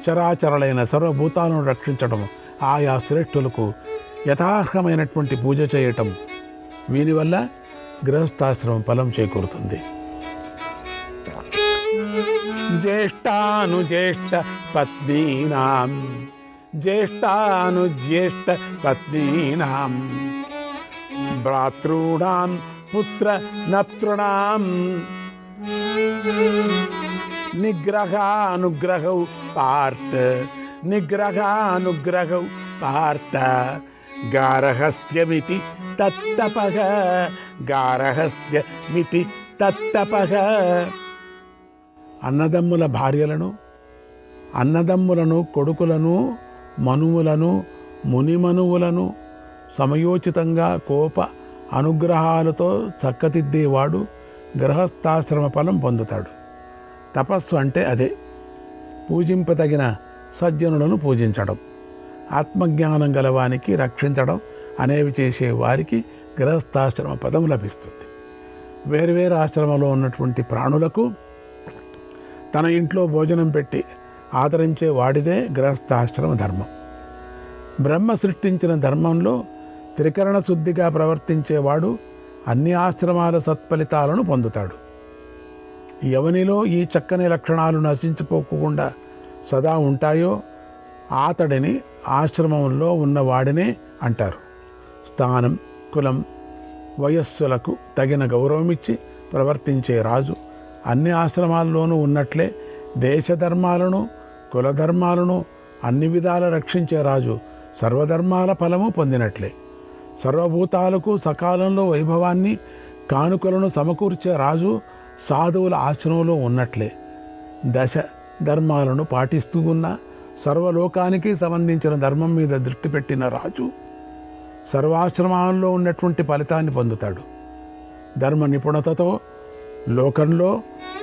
చరాచరులైన సర్వభూతాలను రక్షించడం, ఆయా శ్రేష్ఠులకు యథార్హమైనటువంటి పూజ చేయటం, వీని వల్ల గృహస్థాశ్రమం ఫలం చేకూరుతుంది. జ్యేష్ఠానుజ్యేష్ఠ పత్నీనాం జ్యేష్ఠానుజ్యేష్ఠ పత్నీనాం భ్రాతॄణాం పుత్ర నప్తృణాం నిగ్రహానుగ్రహౌ పార్థ నిగ్రహానుగ్రహౌ పార్థ గారహస్యమితి తత్తపః గారహస్యమితి తత్తపః. అన్నదమ్ముల భార్యలను, అన్నదమ్ములను కొడుకులను, మనువులను, మునిమనువులను సమయోచితంగా కోప అనుగ్రహాలతో చక్కదిద్దేవాడు గృహస్థాశ్రమ ఫలం పొందుతాడు. తపస్సు అంటే అదే, పూజింపదగిన సజ్జనులను పూజించడం, ఆత్మజ్ఞానం గలవానికి రక్షించడం అనేవి చేసే వారికి గృహస్థాశ్రమ పదం లభిస్తుంది. వేరువేరు ఆశ్రమంలో ఉన్నటువంటి ప్రాణులకు తన ఇంట్లో భోజనం పెట్టి ఆదరించే వాడిదే గృహస్థాశ్రమ ధర్మం. బ్రహ్మ సృష్టించిన ధర్మంలో త్రికరణ శుద్ధిగా ప్రవర్తించేవాడు అన్ని ఆశ్రమాల సత్ఫలితాలను పొందుతాడు. ఎవనిలో ఈ చక్కని లక్షణాలు నశించిపోకుండా సదా ఉంటాయో అతడిని ఆశ్రమంలో ఉన్నవాడినే అంటారు. స్థానం, కులం, వయస్సులకు తగిన గౌరవమిచ్చి ప్రవర్తించే రాజు అన్ని ఆశ్రమాల్లోనూ ఉన్నట్లే దేశధర్మాలను, కులధర్మాలను అన్ని విధాల రక్షించే రాజు సర్వధర్మాల ఫలము పొందినట్లే. సర్వభూతాలకు సకాలంలో వైభవాన్ని, కానుకలను సమకూర్చే రాజు సాధువుల ఆశ్రమంలో ఉన్నట్లే. దశ ధర్మాలను పాటిస్తూ ఉన్న సర్వలోకానికి సంబంధించిన ధర్మం మీద దృష్టి పెట్టిన రాజు సర్వాశ్రమాల్లో ఉన్నటువంటి ఫలితాన్ని పొందుతాడు. ధర్మ నిపుణతతో లోకంలో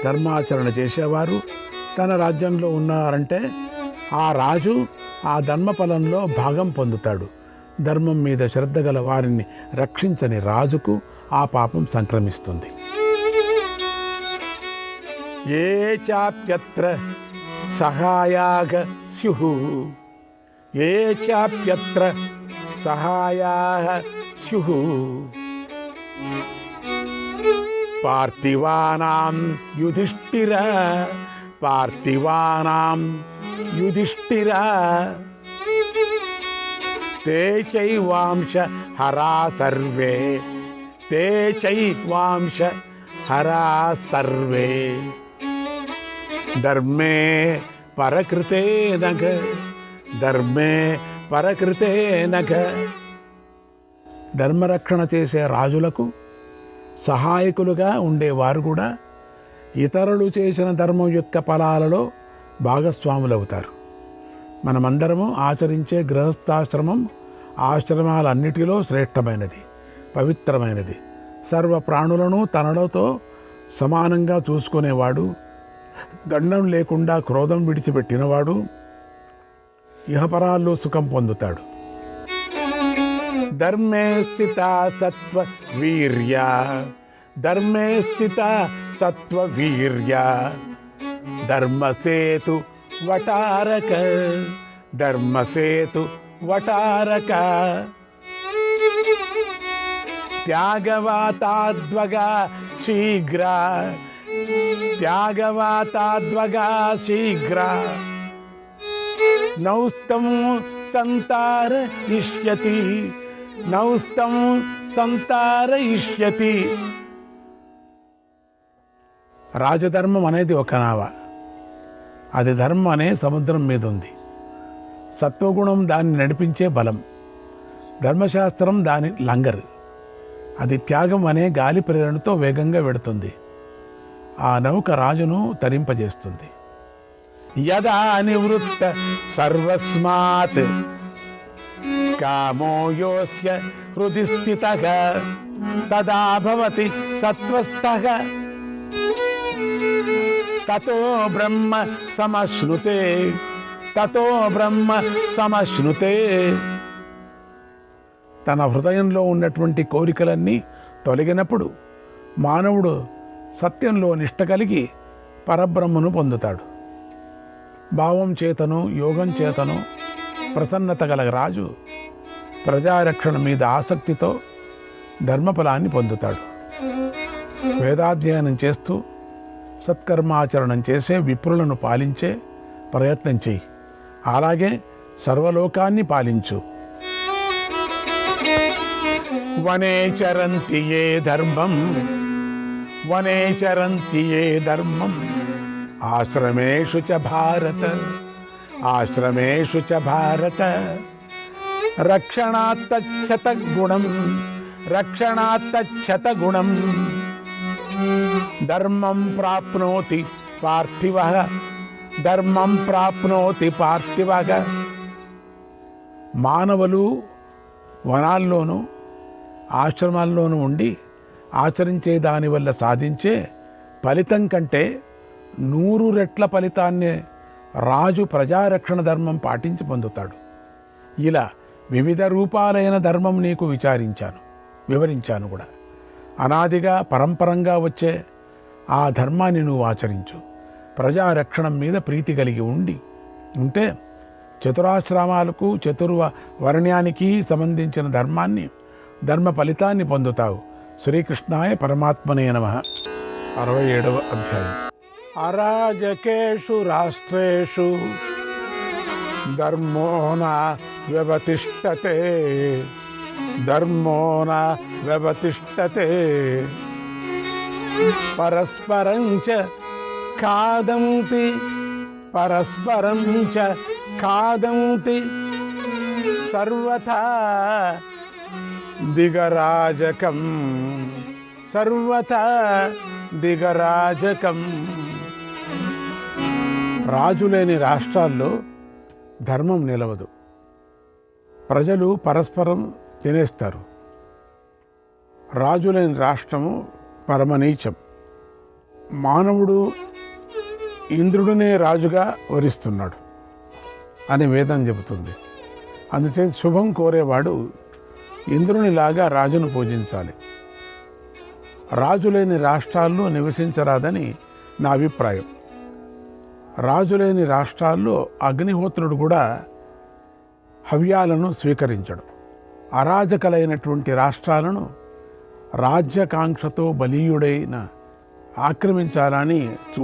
ధర్మాచరణ చేసేవారు తన రాజ్యంలో ఉన్నారంటే ఆ రాజు ఆ ధర్మఫలంలో భాగం పొందుతాడు. ధర్మం మీద శ్రద్ధ గల వారిని రక్షించని రాజుకు ఆ పాపం సంక్రమిస్తుంది. ఏ చాప్యత్ర సహాయాగ స్యుః ఏ చాప్యత్ర సహాయాః స్యుః పార్థివానాం యుధిష్ఠిర పార్థివానాం యుధిష్ఠిర తే చైవాంశ హరా సర్వే తే చైవాంశ హరా సర్వే ధర్మే పరకృతే నఘ ధర్మే పరకృతే నఘ. ధర్మరక్షణ చేసే రాజులకు సహాయకులుగా ఉండేవారు కూడా ఇతరులు చేసిన ధర్మం యొక్క ఫలాలలో భాగస్వాములవుతారు. మనమందరము ఆచరించే గృహస్థాశ్రమం ఆశ్రమాలన్నిటిలో శ్రేష్టమైనది, పవిత్రమైనది. సర్వ ప్రాణులను తనలతో సమానంగా చూసుకునేవాడు, దండం లేకుండా క్రోధం విడిచిపెట్టినవాడు ఇహపరాల్లో సుఖం పొందుతాడు. ధర్మే స్థిత సత్వ వీర్య ధర్మే స్థిత సత్వ వీర్య ధర్మసేతు వటారక ధర్మసేతు వటారక త్యాగవాతాద్వగా శీఘ్ర త్యాగవాతాద్వగా శీఘ్ర నౌస్తం సంతారయిష్యతి నౌస్తం సంతారయిష్యతి. రాజధర్మం అనేది ఒక నావ, అది ధర్మం అనే సముద్రం మీద ఉంది. సత్వగుణం దాన్ని నడిపించే బలం, ధర్మశాస్త్రం దాని లంగర్, అది త్యాగం అనే గాలి ప్రేరణతో వేగంగా వెడుతుంది. ఆ నౌక రాజును తరింపజేస్తుంది. యదా నివృత్త సర్వస్మాత్ కామో యోస్య హృది స్థితః తదా భవతి సత్వస్థః తతో బ్రహ్మ సమశ్నుతే తతో బ్రహ్మ సమశ్నుతే. తన హృదయంలో ఉన్నటువంటి కోరికలన్నీ తొలగినప్పుడు మానవుడు సత్యంలో నిష్ట కలిగి పరబ్రహ్మను పొందుతాడు. భావం చేతను యోగం చేతను ప్రసన్నత గల రాజు ప్రజారక్షణ మీద ఆసక్తితో ధర్మఫలాన్ని పొందుతాడు. వేదాధ్యయనం చేస్తూ సత్కర్మాచరణం చేసే విప్రులను పాలించే ప్రయత్నం చెయ్యి. అలాగే సర్వలోకాన్ని పాలించు. వనే చరంతి ఏ ధర్మం, వనే చరంతి ఏ ధర్మం, ఆశ్రమేషు చ భారత, ఆశ్రమేషు చ భారత, రక్షణాత్తచ్చత గుణం, రక్షణాత్తచ్చత గుణం, ధర్మం ప్రాప్నోతి పార్థివః, ధర్మం ప్రాప్నోతి పార్థివః. మానవులు వనాల్లోనూ ఆశ్రమాల్లోనూ ఉండి ఆచరించే దానివల్ల సాధించే ఫలితం కంటే 100 రెట్ల ఫలితాన్ని రాజు ప్రజారక్షణ ధర్మం పాటించి పొందుతాడు. ఇలా వివిధ రూపాలైన ధర్మం నీకు వివరించాను కూడా. అనాదిగా పరంపరంగా వచ్చే ఆ ధర్మాన్ని నువ్వు ఆచరించు. ప్రజారక్షణం మీద ప్రీతి కలిగి ఉంటే చతురాశ్రమాలకు చతుర్వర్ణ్యానికి సంబంధించిన ధర్మ ఫలితాన్ని పొందుతావు. శ్రీకృష్ణాయ పరమాత్మనే నమః. 67వ అధ్యాయం. అరాజకేషు రాష్ట్రేషు ధర్మో న వ్యవతిష్టతే, ధర్మో న వ్యవతిష్టతే, పరస్పరం చ ఖాదంతి, పరస్పరం చ ఖాదంతి, సర్వథా దిగరాజకం, సర్వథా దిగరాజకం. రాజులేని రాష్ట్రాల్లో ధర్మం నిలవదు. ప్రజలు పరస్పరం తినేస్తారు. రాజులేని రాష్ట్రము పరమనీచం. మానవుడు ఇంద్రుడినే రాజుగా వరిస్తున్నాడు అని వేదం చెబుతుంది. అందుచేత శుభం కోరేవాడు ఇంద్రునిలాగా రాజును పూజించాలి. రాజులేని రాష్ట్రాల్లో నివసించరాదని నా అభిప్రాయం. రాజులేని రాష్ట్రాల్లో అగ్నిహోత్రుడు కూడా హవ్యాలను స్వీకరించడు. అరాజకలైనటువంటి రాష్ట్రాలను రాజ్యకాంక్షతో బలీయుడైన ఆక్రమించాలని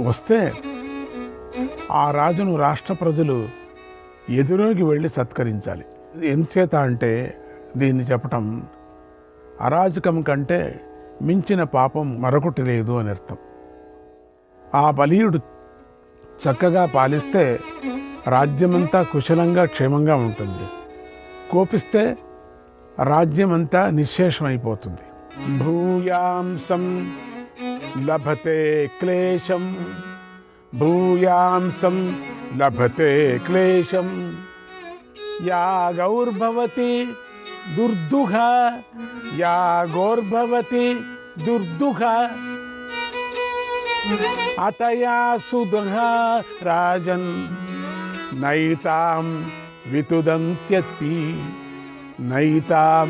వస్తే ఆ రాజును రాష్ట్ర ప్రజలు ఎదురోకి వెళ్ళి సత్కరించాలి. ఎందుచేత అంటే దీన్ని చెప్పటం అరాజకం కంటే మించిన పాపం మరొకటి లేదు అని అర్థం. ఆ బలీయుడు చక్కగా పాలిస్తే రాజ్యమంతా కుశలంగా క్షేమంగా ఉంటుంది. కోపిస్తే రాజ్యమంతా నిశ్శేషమైపోతుంది. భూయాంసం లభతే క్లేశం, భూయాంసం లభతే క్లేశం, యా గౌర్భవతి దుర్దుఃఖ, యా గౌర్భవతి దుర్దుఃఖ, అతయా సుదుఃఖ రాజన్ నైతాం వితుదంత్యపి, నైతాం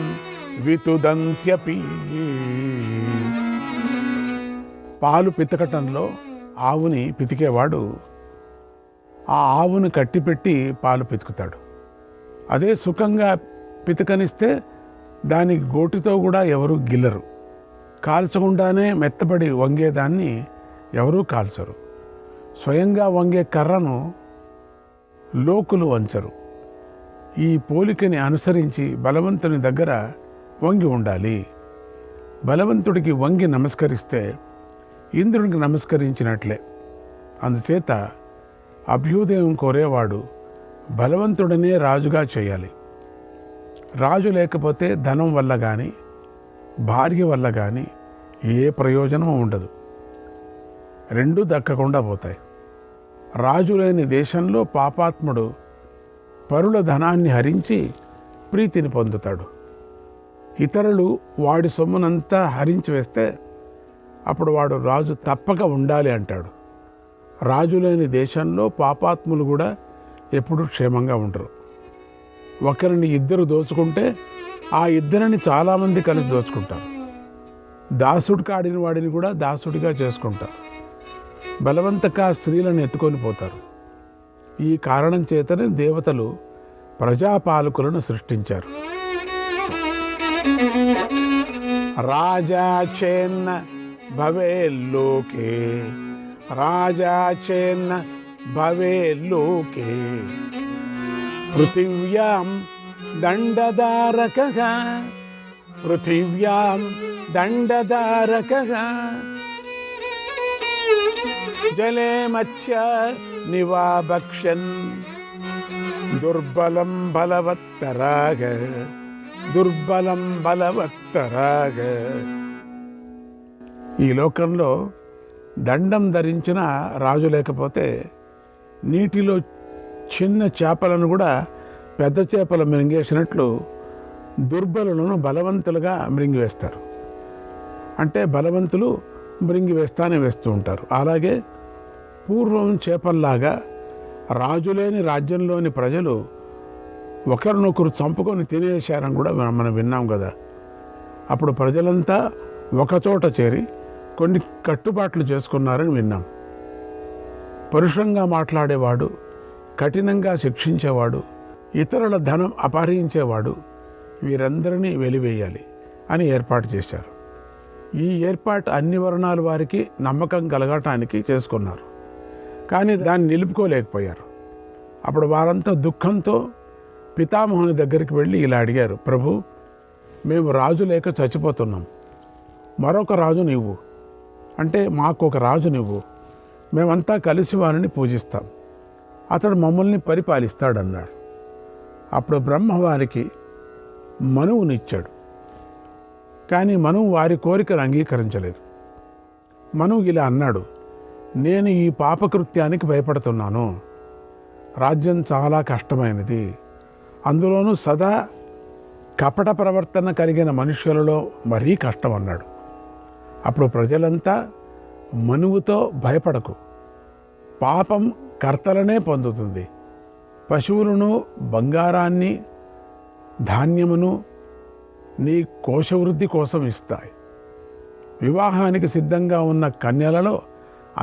వితుదంత్యపి. పాలు పితకటంలో ఆవుని పితికేవాడు ఆ ఆవును కట్టిపెట్టి పాలు పితుకుతాడు. అదే సుఖంగా పితకనిస్తే దానికి గోటితో కూడా ఎవరు గిల్లరు. కాల్చకుండానే మెత్తబడి వంగేదాన్ని ఎవరూ కాల్చరు. స్వయంగా వంగే కర్రను లోకులు వంచరు. ఈ పోలికని అనుసరించి బలవంతుని దగ్గర వంగి ఉండాలి. బలవంతుడికి వంగి నమస్కరిస్తే ఇంద్రునికి నమస్కరించినట్లే. అందుచేత అభ్యుదయం కోరేవాడు బలవంతుడనే రాజుగా చేయాలి. రాజు లేకపోతే ధనం వల్ల కానీ భార్య వల్ల కానీ ఏ ప్రయోజనము ఉండదు. రెండూ దక్కకుండా పోతాయి. రాజు లేని దేశంలో పాపాత్ముడు పరుల ధనాన్ని హరించి ప్రీతిని పొందుతాడు. ఇతరులు వాడి సొమ్మునంతా హరించి వేస్తే అప్పుడు వాడు రాజు తప్పక ఉండాలి అంటాడు. రాజు లేని దేశంలో పాపాత్ములు కూడా ఎప్పుడూ క్షేమంగా ఉండరు. ఒకరిని ఇద్దరు దోచుకుంటే ఆ ఇద్దరిని చాలామంది కలిసి దోచుకుంటారు. దాసుడు కాడిన వాడిని కూడా దాసుడిగా చేసుకుంటారు. బలవంతగా స్త్రీలను ఎత్తుకొని పోతారు. ఈ కారణం చేతనే దేవతలు ప్రజాపాలకులను సృష్టించారు. రాజా చేన్న భవేల్లోకే, రాజా చేన్న భవేల్లోకే, పృథివ్యాం దండధారకః, పృథివ్యాం దండధారకః, జలే మత్స్య నివాభక్ష్యన్, దుర్బలం బలవత్తరాగ, దుర్బలం బలవత్తరాగ. ఈ లోకంలో దండం ధరించిన రాజు లేకపోతే నీటిలో చిన్న చేపలను కూడా పెద్ద చేపలు మింగేసినట్లు దుర్బలులను బలవంతులుగా మృంగివేస్తారు. అంటే బలవంతులు మృంగివేస్తానే వేస్తూ ఉంటారు. అలాగే పూర్వం చేపల్లాగా రాజులేని రాజ్యంలోని ప్రజలు ఒకరినొకరు చంపుకొని తినేశారని కూడా మనం విన్నాం కదా. అప్పుడు ప్రజలంతా ఒకచోట చేరి కొన్ని కట్టుబాట్లు చేసుకున్నారని విన్నాం. పరుషంగా మాట్లాడేవాడు, కఠినంగా శిక్షించేవాడు, ఇతరుల ధనం అపహరించేవాడు, వీరందరినీ వెలివేయాలి అని ఏర్పాటు చేశారు. ఈ ఏర్పాటు అన్ని వర్ణాల వారికి నమ్మకం కలగటానికి చేసుకున్నారు. కానీ దాన్ని నిలుపుకోలేకపోయారు. అప్పుడు వారంతా దుఃఖంతో పితామహుని దగ్గరికి వెళ్ళి ఇలా అడిగారు, ప్రభు, మేము రాజు లేక చచ్చిపోతున్నాం, మరొక రాజు నీవు, అంటే మాకు ఒక రాజు నువ్వు, మేమంతా కలిసి వారిని పూజిస్తాం, అతడు మమ్మల్ని పరిపాలిస్తాడన్నాడు. అప్పుడు బ్రహ్మ వారికి మనువునిచ్చాడు. కానీ మనువు వారి కోరికను అంగీకరించలేదు. మనువు ఇలా అన్నాడు, నేను ఈ పాపకృత్యానికి భయపడుతున్నాను. రాజ్యం చాలా కష్టమైనది, అందులోనూ సదా కపట ప్రవర్తన కలిగిన మనుష్యులలో మరీ కష్టం అన్నాడు. అప్పుడు ప్రజలంతా మనువుతో భయపడకు, పాపం కర్తలనే పొందుతుంది, పశువులను, బంగారాన్ని, ధాన్యమును నీ కోశవృద్ధి కోసం ఇస్తాయి. వివాహానికి సిద్ధంగా ఉన్న కన్యలలో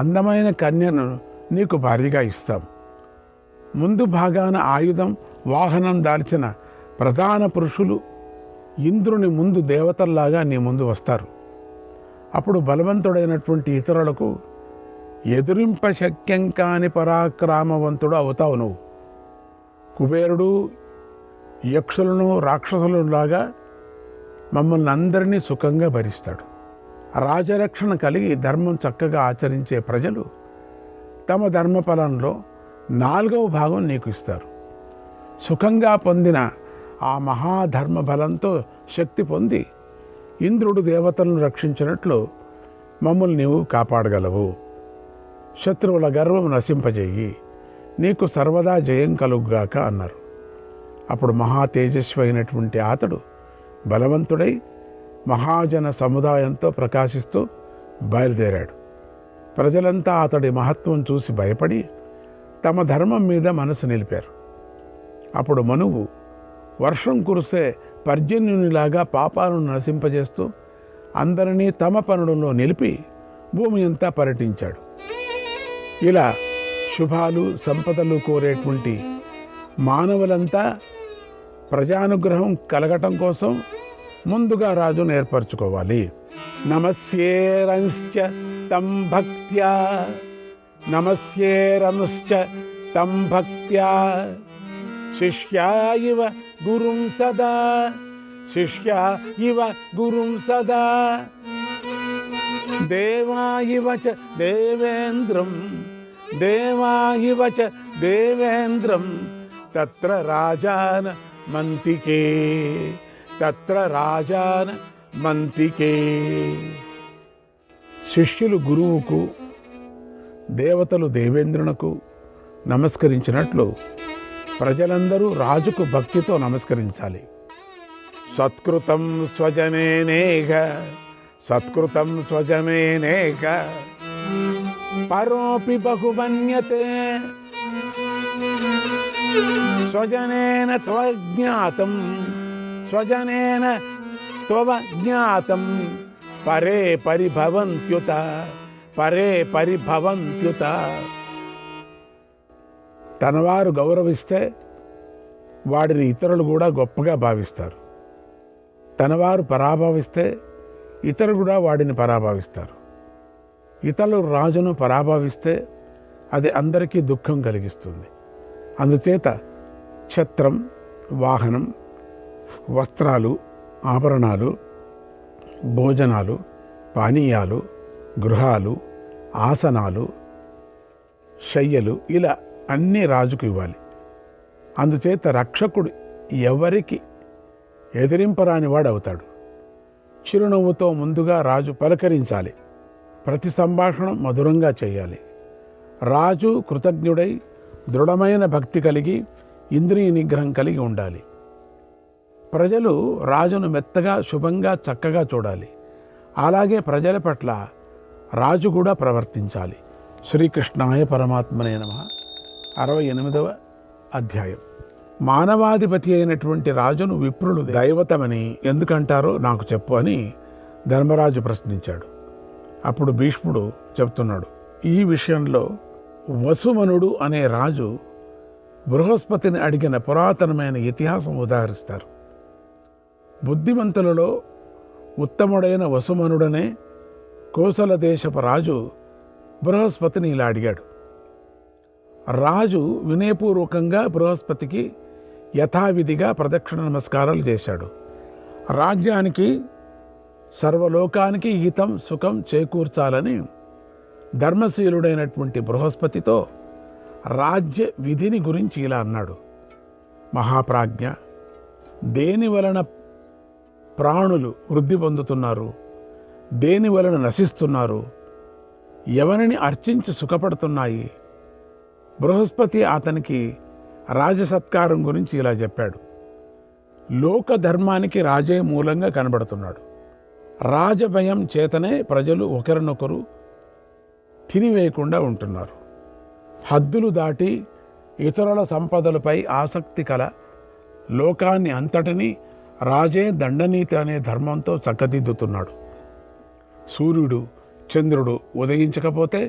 అందమైన కన్యను నీకు భార్యగా ఇస్తాం. ముందు భాగాన ఆయుధం, వాహనం దాల్చిన ప్రధాన పురుషులు ఇంద్రుని ముందు దేవతల్లాగా నీ ముందు వస్తారు. అప్పుడు బలవంతుడైనటువంటి ఇతరులకు ఎదురింప శక్యం కాని పరాక్రమవంతుడు అవుతావు నువ్వు. కుబేరుడు యక్షులను, రాక్షసులను లాగా మమ్మల్ని అందరినీ సుఖంగా భరిస్తాడు. రాజరక్షణ కలిగి ధర్మం చక్కగా ఆచరించే ప్రజలు తమ ధర్మఫలంలో 4వ భాగం నీకు ఇస్తారు. సుఖంగా పొందిన ఆ మహాధర్మ బలంతో శక్తి పొంది ఇంద్రుడు దేవతలను రక్షించినట్లు మమ్మల్ని నీవు కాపాడగలవు. శత్రువుల గర్వం నశింపజేయి, నీకు సర్వదా జయం కలుగుగాక అన్నారు. అప్పుడు మహా తేజస్వి అయినటువంటి అతడు బలవంతుడై మహాజన సముదాయంతో ప్రకాశిస్తూ బయలుదేరాడు. ప్రజలంతా అతడి మహత్వం చూసి భయపడి తమ ధర్మం మీద మనసు నిలిపారు. అప్పుడు మనువు వర్షం కురిసే పర్జన్యునిలాగా పాపాలను నశింపజేస్తూ అందరినీ తమ పనులలో నిలిపి భూమి అంతా పర్యటించాడు. ఇలా శుభాలు, సంపదలు కోరేటువంటి మానవులంతా ప్రజానుగ్రహం కలగటం కోసం ముందుగా రాజును ఏర్పరచుకోవాలి. నమస్యేరంశ్చ తం భక్త్యా, నమస్యేరంశ్చ తం భక్త్యా, శిష్యా ఇవ గురుం సదా, శిష్యా ఇవ గురుం సదా, దేవా ఇవ చ దేవేంద్రం, దేవా ఇవ చ దేవేంద్రం, తత్ర రాజాన మంతికే, తత్ర రాజాన మంతికే. శిష్యులు గురువుకు, దేవతలు దేవేంద్రునకు నమస్కరించినట్లు ప్రజలందరూ రాజుకు భక్తితో నమస్కరించాలి. సత్కృతం స్వజనేనేక, సత్కృతం స్వజనేనేక, పరోపి బహుమన్యతే, స్వజనేన త్వజ్ఞాతం, స్వజనేన త్వజ్ఞాతం, పరే పరిభవంత్యుత, పరే పరిభవంత్యుత. తనవారు గౌరవిస్తే వాడిని ఇతరులు కూడా గొప్పగా భావిస్తారు. తనవారు పరాభవిస్తే ఇతరులు కూడా వాడిని పరాభవిస్తారు. ఇతరులు రాజును పరాభవిస్తే అది అందరికీ దుఃఖం కలిగిస్తుంది. అందుచేత ఛత్రం, వాహనం, వస్త్రాలు, ఆభరణాలు, భోజనాలు, పానీయాలు, గృహాలు, ఆసనాలు, శయ్యలు ఇలా అన్నీ రాజుకు ఇవ్వాలి. అందుచేత రక్షకుడు ఎవరికి ఎదిరింపరాని వాడు అవుతాడు. చిరునవ్వుతో ముందుగా రాజు పలకరించాలి. ప్రతి సంభాషణ మధురంగా చేయాలి. రాజు కృతజ్ఞుడై దృఢమైన భక్తి కలిగి ఇంద్రియ నిగ్రహం కలిగి ఉండాలి. ప్రజలు రాజును మెత్తగా, శుభంగా, చక్కగా చూడాలి. అలాగే ప్రజల పట్ల రాజు కూడా ప్రవర్తించాలి. శ్రీకృష్ణాయ పరమాత్మనే నమః. 68వ అధ్యాయం. మానవాధిపతి అయినటువంటి రాజును విప్రులు దైవతమని ఎందుకంటారో నాకు చెప్పు అని ధర్మరాజు ప్రశ్నించాడు. అప్పుడు భీష్ముడు చెప్తున్నాడు, ఈ విషయంలో వసుమనుడు అనే రాజు బృహస్పతిని అడిగిన పురాతనమైన ఇతిహాసం ఉదాహరిస్తారు. బుద్ధిమంతులలో ఉత్తముడైన వసుమనుడనే కోసల దేశపు రాజు బృహస్పతిని ఇలా అడిగాడు. రాజు వినయపూర్వకంగా బృహస్పతికి యథావిధిగా ప్రదక్షిణ నమస్కారాలు చేశాడు. రాజ్యానికి, సర్వలోకానికి హితం, సుఖం చేకూర్చాలని ధర్మశీలుడైనటువంటి బృహస్పతితో రాజ్య విధిని గురించి ఇలా అన్నాడు. మహాప్రాజ్ఞ, దేని వలన ప్రాణులు వృద్ధి పొందుతున్నారు, దేని వలన నశిస్తున్నారు, ఎవరిని అర్చించి సుఖపడుతున్నాయి. బృహస్పతి అతనికి రాజసత్కారం గురించి ఇలా చెప్పాడు. లోక ధర్మానికి రాజే మూలంగా కనబడుతున్నాడు. రాజభయం చేతనే ప్రజలు ఒకరినొకరు తినివేయకుండా ఉంటున్నారు. హద్దులు దాటి ఇతరుల సంపదలపై ఆసక్తి కల లోకాన్ని అంతటినీ రాజే దండనీతి అనే ధర్మంతో చక్కదిద్దుతున్నాడు. సూర్యుడు, చంద్రుడు ఉదయించకపోతే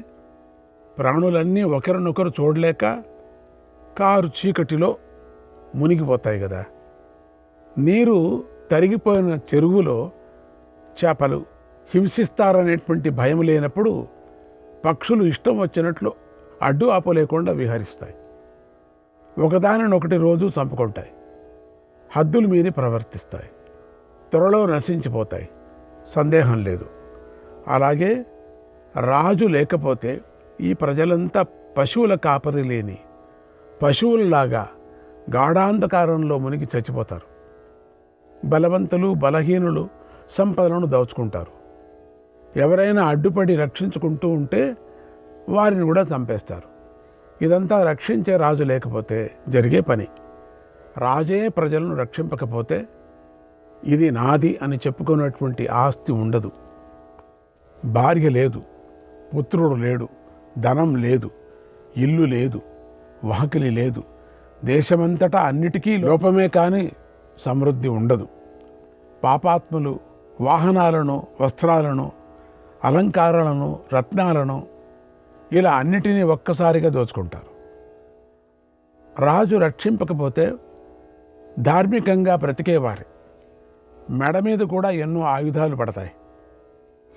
ప్రాణులన్నీ ఒకరినొకరు చూడలేక కారు చీకటిలో మునిగిపోతాయి కదా. నీరు తరిగిపోయిన చెరువులో చేపలు హింసిస్తారనేటువంటి భయం లేనప్పుడు పక్షులు ఇష్టం వచ్చినట్లు అడ్డు ఆపలేకుండా విహరిస్తాయి. ఒకదానినొకటి రోజు చంపుకుంటాయి. హద్దులు మీరి ప్రవర్తిస్తాయి. త్వరలో నశించిపోతాయి, సందేహం లేదు. అలాగే రాజు లేకపోతే ఈ ప్రజలంతా పశువుల కాపరి లేని పశువులలాగా గాఢాంధకారంలో మునిగి చచ్చిపోతారు. బలవంతులు, బలహీనులు సంపదలను దోచుకుంటారు. ఎవరైనా అడ్డుపడి రక్షించుకుంటూ ఉంటే వారిని కూడా చంపేస్తారు. ఇదంతా రక్షించే రాజు లేకపోతే జరిగే పని. రాజే ప్రజలను రక్షింపకపోతే ఇది నాది అని చెప్పుకున్నటువంటి ఆస్తి ఉండదు. భార్య లేదు, పుత్రుడు లేడు, ధనం లేదు, ఇల్లు లేదు, వాకిలి లేదు. దేశమంతటా అన్నిటికీ లోపమే కానీ సమృద్ధి ఉండదు. పాపాత్ములు వాహనాలను, వస్త్రాలను, అలంకారాలను, రత్నాలను ఇలా అన్నిటినీ ఒక్కసారిగా దోచుకుంటారు. రాజు రక్షింపకపోతే ధార్మికంగా బ్రతికేవారి మెడ మీద కూడా ఎన్నో ఆయుధాలు పడతాయి.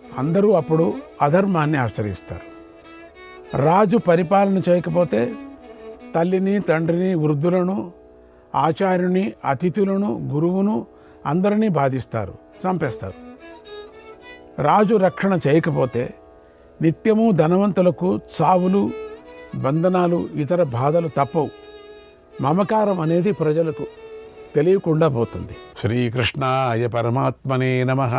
అందరూ అప్పుడు అధర్మాన్ని ఆచరిస్తారు. రాజు పరిపాలన చేయకపోతే తల్లిని, తండ్రిని, వృద్ధులను, ఆచార్యుని, అతిథులను, గురువును అందరినీ బాధిస్తారు, చంపేస్తారు. రాజు రక్షణ చేయకపోతే నిత్యము ధనవంతులకు చావులు, బంధనాలు, ఇతర బాధలు తప్పవు. మమకారం అనేది ప్రజలకు తెలియకుండా పోతుంది. శ్రీకృష్ణాయ పరమాత్మనే నమః.